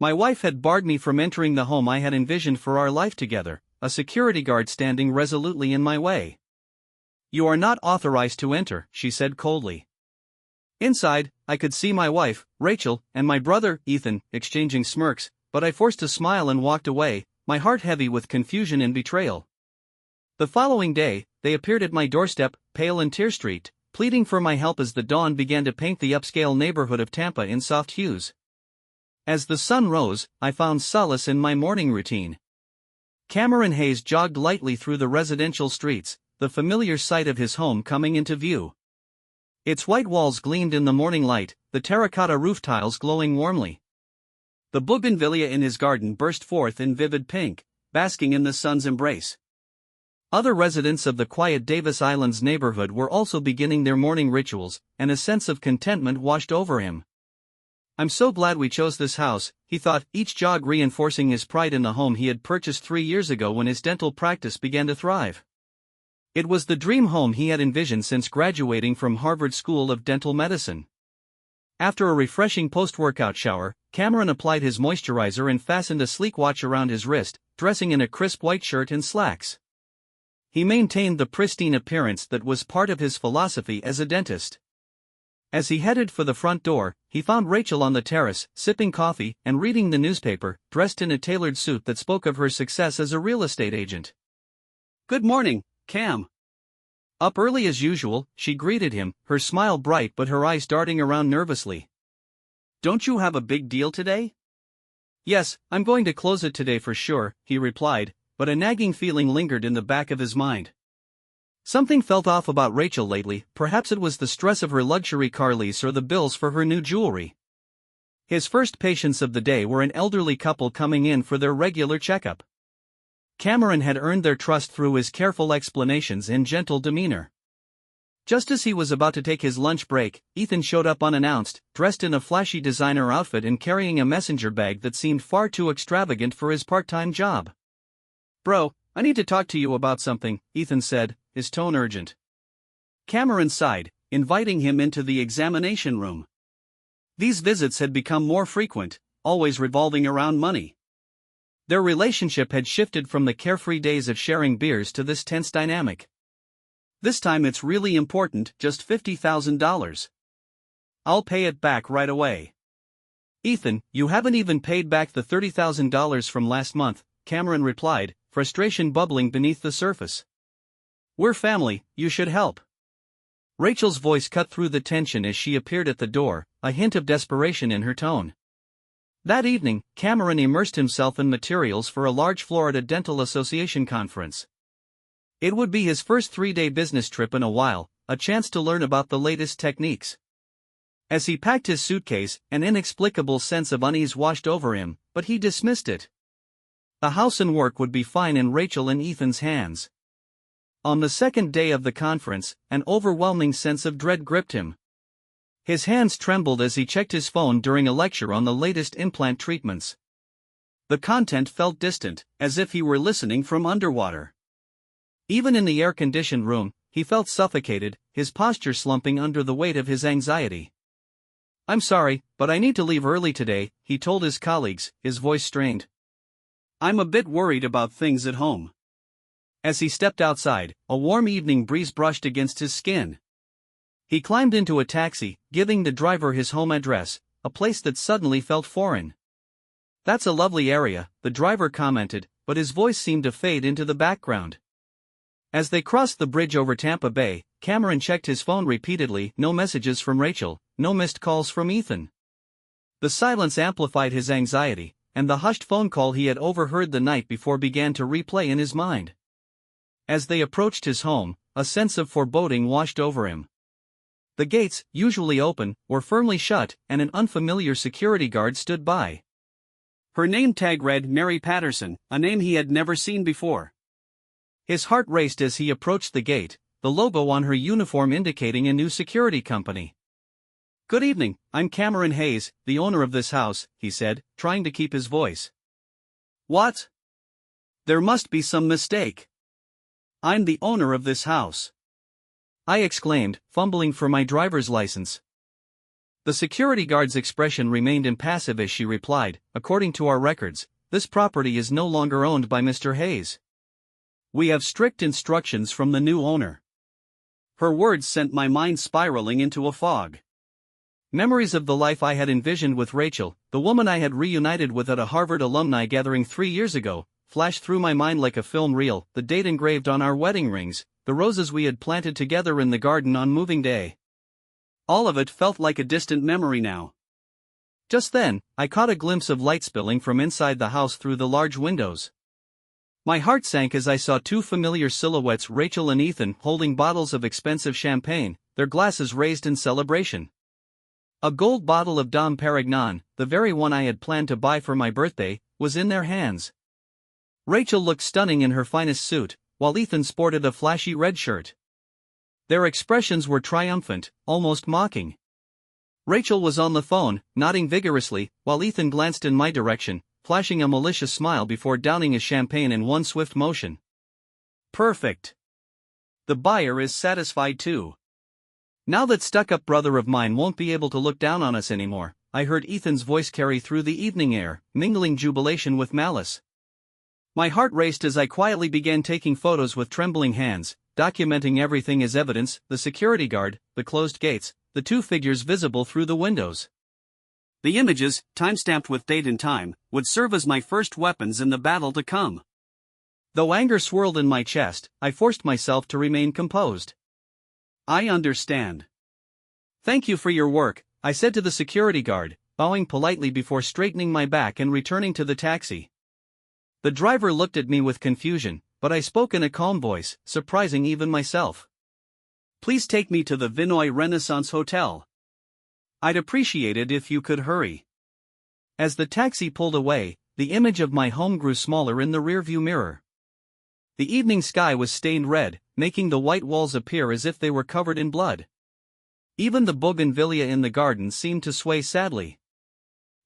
My wife had barred me from entering the home I had envisioned for our life together, a security guard standing resolutely in my way. "You are not authorized to enter," she said coldly. Inside, I could see my wife, Rachel, and my brother, Ethan, exchanging smirks, but I forced a smile and walked away, my heart heavy with confusion and betrayal. The following day, they appeared at my doorstep, pale and tear-streaked, pleading for my help as the dawn began to paint the upscale neighborhood of Tampa in soft hues. As the sun rose, I found solace in my morning routine. Cameron Hayes jogged lightly through the residential streets, the familiar sight of his home coming into view. Its white walls gleamed in the morning light, the terracotta roof tiles glowing warmly. The bougainvillea in his garden burst forth in vivid pink, basking in the sun's embrace. Other residents of the quiet Davis Islands neighborhood were also beginning their morning rituals, and a sense of contentment washed over him. "I'm so glad we chose this house," he thought, each jog reinforcing his pride in the home he had purchased 3 years ago when his dental practice began to thrive. It was the dream home he had envisioned since graduating from Harvard School of Dental Medicine. After a refreshing post-workout shower, Cameron applied his moisturizer and fastened a sleek watch around his wrist, dressing in a crisp white shirt and slacks. He maintained the pristine appearance that was part of his philosophy as a dentist. As he headed for the front door, he found Rachel on the terrace, sipping coffee and reading the newspaper, dressed in a tailored suit that spoke of her success as a real estate agent. "Good morning, Cam." Up early as usual, she greeted him, her smile bright but her eyes darting around nervously. "Don't you have a big deal today?" "Yes, I'm going to close it today for sure," he replied, but a nagging feeling lingered in the back of his mind. Something felt off about Rachel lately, perhaps it was the stress of her luxury car lease or the bills for her new jewelry. His first patients of the day were an elderly couple coming in for their regular checkup. Cameron had earned their trust through his careful explanations and gentle demeanor. Just as he was about to take his lunch break, Ethan showed up unannounced, dressed in a flashy designer outfit and carrying a messenger bag that seemed far too extravagant for his part-time job. "Bro, I need to talk to you about something," Ethan said, his tone urgent. Cameron sighed, inviting him into the examination room. These visits had become more frequent, always revolving around money. Their relationship had shifted from the carefree days of sharing beers to this tense dynamic. "This time it's really important, just $50,000. I'll pay it back right away." "Ethan, you haven't even paid back the $30,000 from last month," Cameron replied, frustration bubbling beneath the surface. "We're family, you should help." Rachel's voice cut through the tension as she appeared at the door, a hint of desperation in her tone. That evening, Cameron immersed himself in materials for a large Florida Dental Association conference. It would be his first 3-day business trip in a while, a chance to learn about the latest techniques. As he packed his suitcase, an inexplicable sense of unease washed over him, but he dismissed it. The house and work would be fine in Rachel and Ethan's hands. On the second day of the conference, an overwhelming sense of dread gripped him. His hands trembled as he checked his phone during a lecture on the latest implant treatments. The content felt distant, as if he were listening from underwater. Even in the air-conditioned room, he felt suffocated, his posture slumping under the weight of his anxiety. "I'm sorry, but I need to leave early today," he told his colleagues, his voice strained. "I'm a bit worried about things at home." As he stepped outside, a warm evening breeze brushed against his skin. He climbed into a taxi, giving the driver his home address, a place that suddenly felt foreign. "That's a lovely area," the driver commented, but his voice seemed to fade into the background. As they crossed the bridge over Tampa Bay, Cameron checked his phone repeatedly, no messages from Rachel, no missed calls from Ethan. The silence amplified his anxiety, and the hushed phone call he had overheard the night before began to replay in his mind. As they approached his home, a sense of foreboding washed over him. The gates, usually open, were firmly shut, and an unfamiliar security guard stood by. Her name tag read Mary Patterson, a name he had never seen before. His heart raced as he approached the gate, the logo on her uniform indicating a new security company. "Good evening, I'm Cameron Hayes, the owner of this house," he said, trying to keep his voice. "What? There must be some mistake. I'm the owner of this house," I exclaimed, fumbling for my driver's license. The security guard's expression remained impassive as she replied, "According to our records, this property is no longer owned by Mr. Hayes. We have strict instructions from the new owner." Her words sent my mind spiraling into a fog. Memories of the life I had envisioned with Rachel, the woman I had reunited with at a Harvard alumni gathering 3 years ago, flashed through my mind like a film reel, the date engraved on our wedding rings, the roses we had planted together in the garden on moving day. All of it felt like a distant memory now. Just then, I caught a glimpse of light spilling from inside the house through the large windows. My heart sank as I saw two familiar silhouettes, Rachel and Ethan, holding bottles of expensive champagne, their glasses raised in celebration. A gold bottle of Dom Perignon, the very one I had planned to buy for my birthday, was in their hands. Rachel looked stunning in her finest suit, while Ethan sported a flashy red shirt. Their expressions were triumphant, almost mocking. Rachel was on the phone, nodding vigorously, while Ethan glanced in my direction, flashing a malicious smile before downing his champagne in one swift motion. Perfect. The buyer is satisfied too. Now that stuck-up brother of mine won't be able to look down on us anymore, I heard Ethan's voice carry through the evening air, mingling jubilation with malice. My heart raced as I quietly began taking photos with trembling hands, documenting everything as evidence: the security guard, the closed gates, the two figures visible through the windows. The images, time-stamped with date and time, would serve as my first weapons in the battle to come. Though anger swirled in my chest, I forced myself to remain composed. "I understand. Thank you for your work," I said to the security guard, bowing politely before straightening my back and returning to the taxi. The driver looked at me with confusion, but I spoke in a calm voice, surprising even myself. "Please take me to the Vinoy Renaissance Hotel. I'd appreciate it if you could hurry." As the taxi pulled away, the image of my home grew smaller in the rearview mirror. The evening sky was stained red, making the white walls appear as if they were covered in blood. Even the bougainvillea in the garden seemed to sway sadly.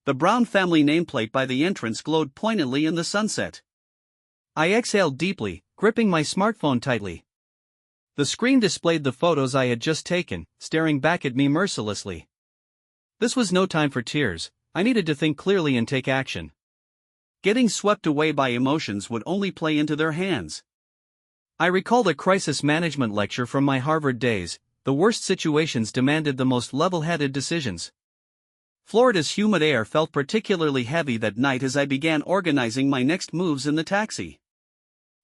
The Brown family nameplate by the entrance glowed poignantly in the sunset. I exhaled deeply, gripping my smartphone tightly. The screen displayed the photos I had just taken, staring back at me mercilessly. This was no time for tears. I needed to think clearly and take action. Getting swept away by emotions would only play into their hands. I recalled a crisis management lecture from my Harvard days. The worst situations demanded the most level-headed decisions. Florida's humid air felt particularly heavy that night as I began organizing my next moves in the taxi.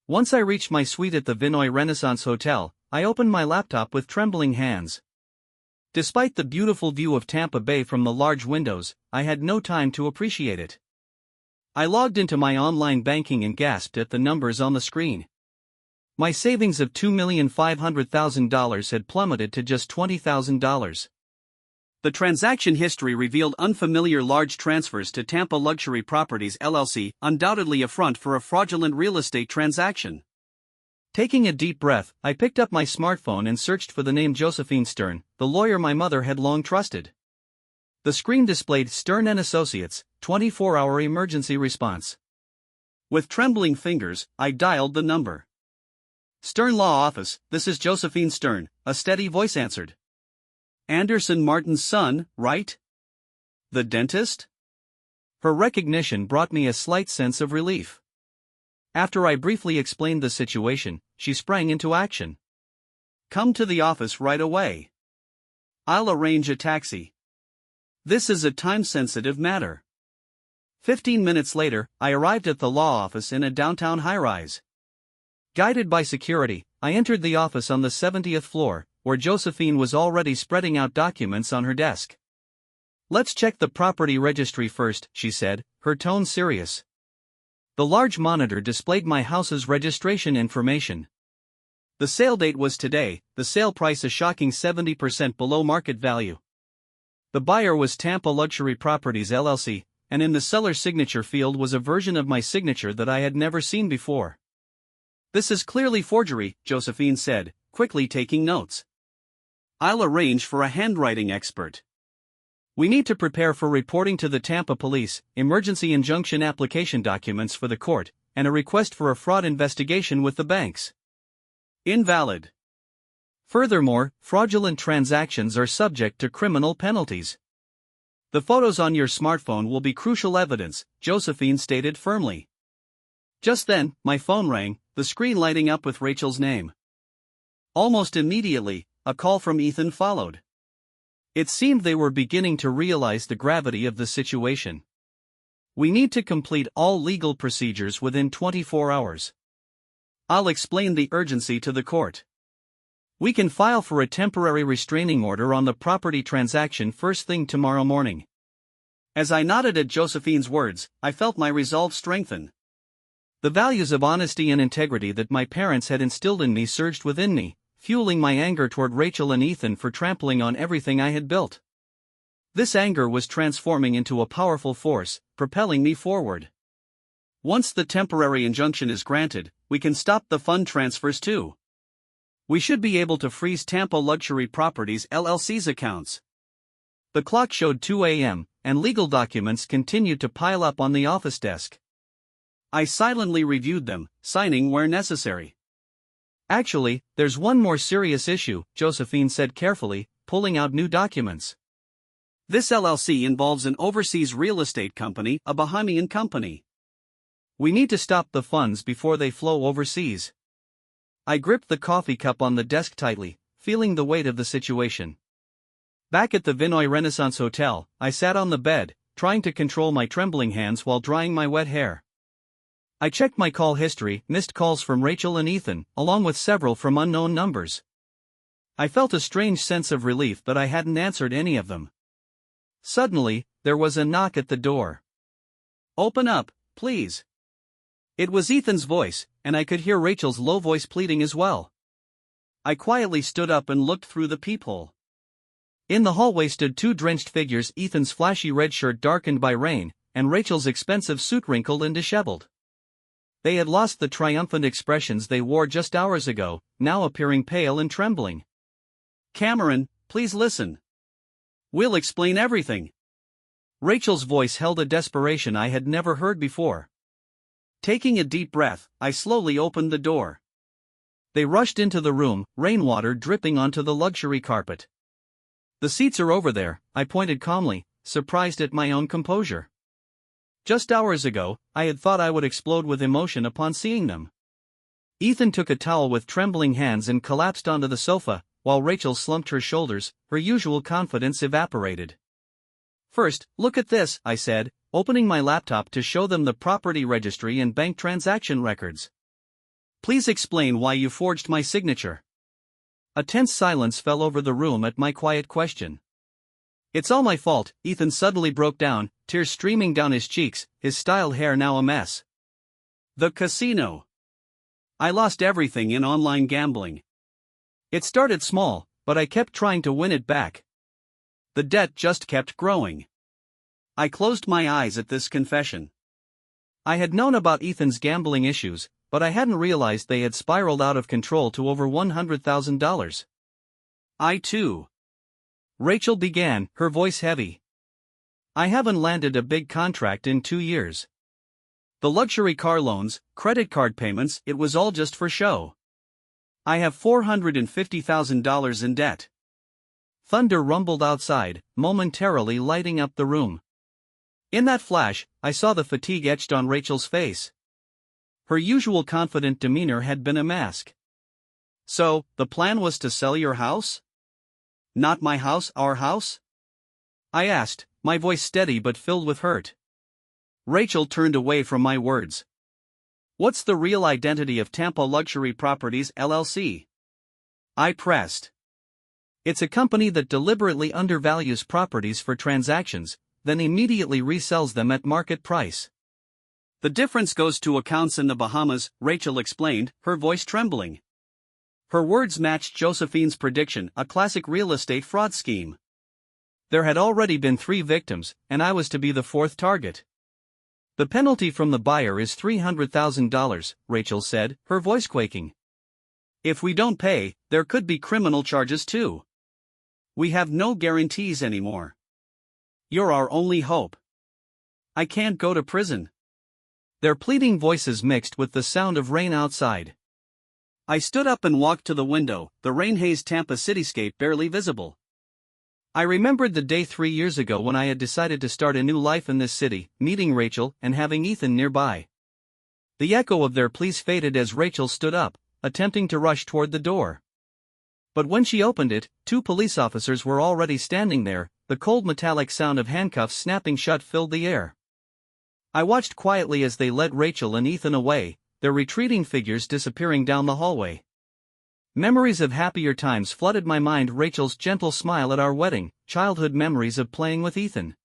Once I reached my suite at the Vinoy Renaissance Hotel, I opened my laptop with trembling hands. Despite the beautiful view of Tampa Bay from the large windows, I had no time to appreciate it. I logged into my online banking and gasped at the numbers on the screen. My savings of $2,500,000 had plummeted to just $20,000. The transaction history revealed unfamiliar large transfers to Tampa Luxury Properties LLC, undoubtedly a front for a fraudulent real estate transaction. Taking a deep breath, I picked up my smartphone and searched for the name Josephine Stern, the lawyer my mother had long trusted. The screen displayed Stern & Associates, 24-hour emergency response. With trembling fingers, I dialed the number. "Stern Law Office, this is Josephine Stern," a steady voice answered. "Anderson Martin's son, right? The dentist?" Her recognition brought me a slight sense of relief. After I briefly explained the situation, she sprang into action. "Come to the office right away. I'll arrange a taxi. This is a time-sensitive matter." 15 minutes later, I arrived at the law office in a downtown high-rise. Guided by security, I entered the office on the 70th floor, where Josephine was already spreading out documents on her desk. "Let's check the property registry first," she said, her tone serious. The large monitor displayed my house's registration information. The sale date was today, the sale price a shocking 70% below market value. The buyer was Tampa Luxury Properties LLC, and in the seller's signature field was a version of my signature that I had never seen before. "This is clearly forgery," Josephine said, quickly taking notes. "I'll arrange for a handwriting expert. We need to prepare for reporting to the Tampa police, emergency injunction application documents for the court, and a request for a fraud investigation with the banks." Invalid. Furthermore, fraudulent transactions are subject to criminal penalties. The photos on your smartphone will be crucial evidence, Josephine stated firmly. Just then, my phone rang, the screen lighting up with Rachel's name. Almost immediately, a call from Ethan followed. It seemed they were beginning to realize the gravity of the situation. We need to complete all legal procedures within 24 hours. I'll explain the urgency to the court. We can file for a temporary restraining order on the property transaction first thing tomorrow morning. As I nodded at Josephine's words, I felt my resolve strengthen. The values of honesty and integrity that my parents had instilled in me surged within me, fueling my anger toward Rachel and Ethan for trampling on everything I had built. This anger was transforming into a powerful force, propelling me forward. Once the temporary injunction is granted, we can stop the fund transfers too. We should be able to freeze Tampa Luxury Properties LLC's accounts. The clock showed 2 a.m., and legal documents continued to pile up on the office desk. I silently reviewed them, signing where necessary. Actually, there's one more serious issue, Josephine said carefully, pulling out new documents. This LLC involves an overseas real estate company, a Bahamian company. We need to stop the funds before they flow overseas. I gripped the coffee cup on the desk tightly, feeling the weight of the situation. Back at the Vinoy Renaissance Hotel, I sat on the bed, trying to control my trembling hands while drying my wet hair. I checked my call history, missed calls from Rachel and Ethan, along with several from unknown numbers. I felt a strange sense of relief that I hadn't answered any of them. Suddenly, there was a knock at the door. "Open up, please." It was Ethan's voice, and I could hear Rachel's low voice pleading as well. I quietly stood up and looked through the peephole. In the hallway stood two drenched figures, Ethan's flashy red shirt darkened by rain, and Rachel's expensive suit wrinkled and disheveled. They had lost the triumphant expressions they wore just hours ago, now appearing pale and trembling. "Cameron, please listen. We'll explain everything." Rachel's voice held a desperation I had never heard before. Taking a deep breath, I slowly opened the door. They rushed into the room, rainwater dripping onto the luxury carpet. "The seats are over there," I pointed calmly, surprised at my own composure. Just hours ago, I had thought I would explode with emotion upon seeing them. Ethan took a towel with trembling hands and collapsed onto the sofa, while Rachel slumped her shoulders, her usual confidence evaporated. "First, look at this," I said, opening my laptop to show them the property registry and bank transaction records. "Please explain why you forged my signature." A tense silence fell over the room at my quiet question. "It's all my fault," Ethan suddenly broke down, tears streaming down his cheeks, his styled hair now a mess. "The casino. I lost everything in online gambling. It started small, but I kept trying to win it back. The debt just kept growing." I closed my eyes at this confession. I had known about Ethan's gambling issues, but I hadn't realized they had spiraled out of control to over $100,000. "I too." Rachel began, her voice heavy. "I haven't landed a big contract in 2 years. The luxury car loans, credit card payments, it was all just for show. I have $450,000 in debt." Thunder rumbled outside, momentarily lighting up the room. In that flash, I saw the fatigue etched on Rachel's face. Her usual confident demeanor had been a mask. "So, the plan was to sell your house? Not my house, our house?" I asked, my voice steady but filled with hurt. Rachel turned away from my words. "What's the real identity of Tampa Luxury Properties LLC?" I pressed. "It's a company that deliberately undervalues properties for transactions, then immediately resells them at market price. The difference goes to accounts in the Bahamas," Rachel explained, her voice trembling. Her words matched Josephine's prediction, a classic real estate fraud scheme. There had already been 3 victims, and I was to be the 4th target. "The penalty from the buyer is $300,000, Rachel said, her voice quaking. "If we don't pay, there could be criminal charges too. We have no guarantees anymore. You're our only hope. I can't go to prison." Their pleading voices mixed with the sound of rain outside. I stood up and walked to the window, the rain-hazed Tampa cityscape barely visible. I remembered the day 3 years ago when I had decided to start a new life in this city, meeting Rachel and having Ethan nearby. The echo of their pleas faded as Rachel stood up, attempting to rush toward the door. But when she opened it, 2 police officers were already standing there. The cold metallic sound of handcuffs snapping shut filled the air. I watched quietly as they led Rachel and Ethan away, their retreating figures disappearing down the hallway. Memories of happier times flooded my mind. Rachel's gentle smile at our wedding, childhood memories of playing with Ethan.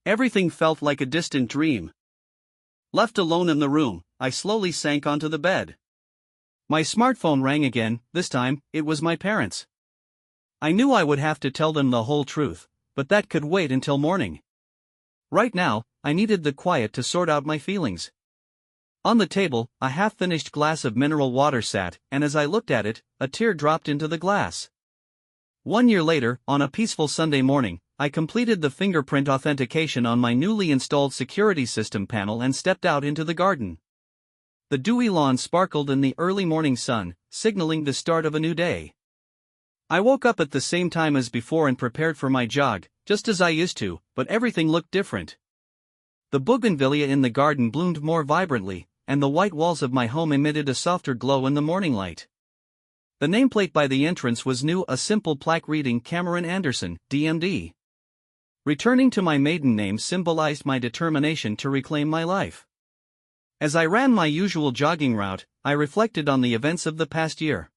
Everything felt like a distant dream. Left alone in the room, I slowly sank onto the bed. My smartphone rang again. This time, it was my parents. I knew I would have to tell them the whole truth, but that could wait until morning. Right now, I needed the quiet to sort out my feelings. On the table, a half-finished glass of mineral water sat, and as I looked at it, a tear dropped into the glass. 1 year later, on a peaceful Sunday morning, I completed the fingerprint authentication on my newly installed security system panel and stepped out into the garden. The dewy lawn sparkled in the early morning sun, signaling the start of a new day. I woke up at the same time as before and prepared for my jog, just as I used to, but everything looked different. The bougainvillea in the garden bloomed more vibrantly, and the white walls of my home emitted a softer glow in the morning light. The nameplate by the entrance was new, a simple plaque reading Cameron Anderson, DMD. Returning to my maiden name symbolized my determination to reclaim my life. As I ran my usual jogging route, I reflected on the events of the past year.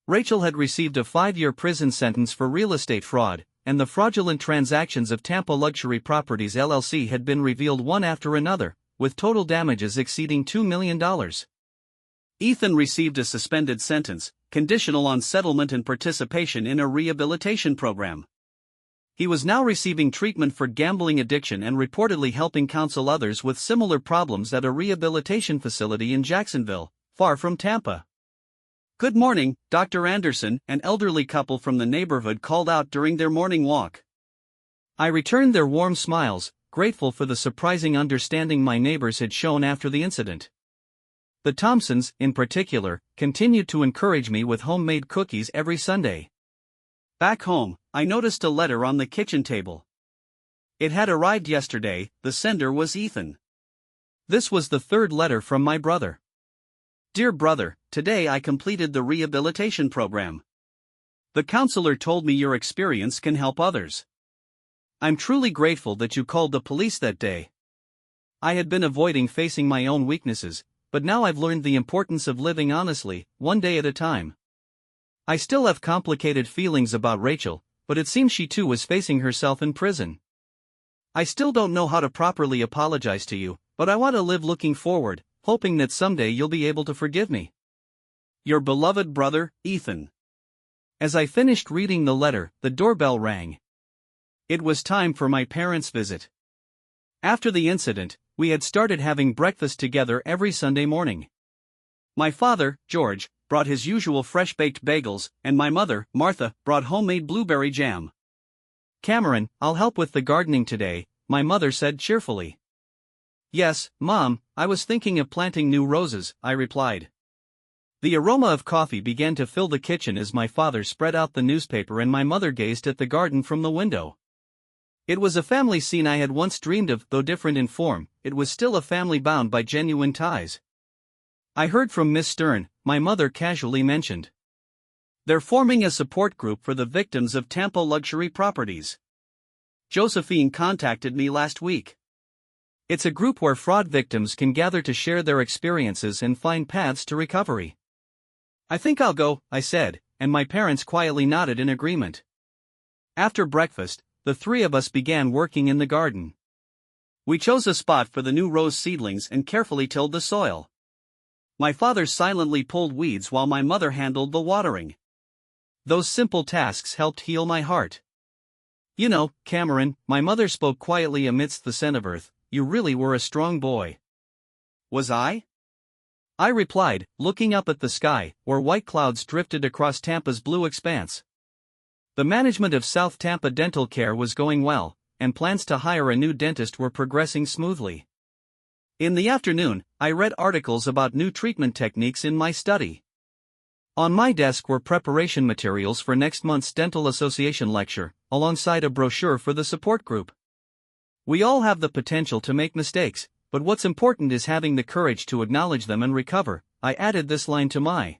Rachel had received a 5-year prison sentence for real estate fraud, and the fraudulent transactions of Tampa Luxury Properties LLC had been revealed one after another, with total damages exceeding $2 million. Ethan received a suspended sentence, conditional on settlement and participation in a rehabilitation program. He was now receiving treatment for gambling addiction and reportedly helping counsel others with similar problems at a rehabilitation facility in Jacksonville, far from Tampa. "Good morning, Dr. Anderson," an elderly couple from the neighborhood called out during their morning walk. I returned their warm smiles, grateful for the surprising understanding my neighbors had shown after the incident. The Thompsons, in particular, continued to encourage me with homemade cookies every Sunday. Back home, I noticed a letter on the kitchen table. It had arrived yesterday. The sender was Ethan. This was the 3rd letter from my brother. "Dear brother, today I completed the rehabilitation program. The counselor told me your experience can help others. I'm truly grateful that you called the police that day. I had been avoiding facing my own weaknesses, but now I've learned the importance of living honestly, one day at a time. I still have complicated feelings about Rachel, but it seems she too was facing herself in prison. I still don't know how to properly apologize to you, but I want to live looking forward, hoping that someday you'll be able to forgive me. Your beloved brother, Ethan." As I finished reading the letter, the doorbell rang. It was time for my parents' visit. After the incident, we had started having breakfast together every Sunday morning. My father, George, brought his usual fresh-baked bagels, and my mother, Martha, brought homemade blueberry jam. "Cameron, I'll help with the gardening today," my mother said cheerfully. "Yes, Mom, I was thinking of planting new roses," I replied. The aroma of coffee began to fill the kitchen as my father spread out the newspaper and my mother gazed at the garden from the window. It was a family scene I had once dreamed of, though different in form. It was still a family bound by genuine ties. I heard from Miss Stern, my mother casually mentioned. "They're forming a support group for the victims of Tampa Luxury Properties. Josephine contacted me last week. It's a group where fraud victims can gather to share their experiences and find paths to recovery." "I think I'll go," I said, and my parents quietly nodded in agreement. After breakfast, the 3 of us began working in the garden. We chose a spot for the new rose seedlings and carefully tilled the soil. My father silently pulled weeds while my mother handled the watering. Those simple tasks helped heal my heart. "You know, Cameron," my mother spoke quietly amidst the scent of earth, "you really were a strong boy." "Was I?" I replied, looking up at the sky, where white clouds drifted across Tampa's blue expanse. The management of South Tampa Dental Care was going well, and plans to hire a new dentist were progressing smoothly. In the afternoon, I read articles about new treatment techniques in my study. On my desk were preparation materials for next month's Dental Association lecture, alongside a brochure for the support group. We all have the potential to make mistakes, but what's important is having the courage to acknowledge them and recover. I added this line to my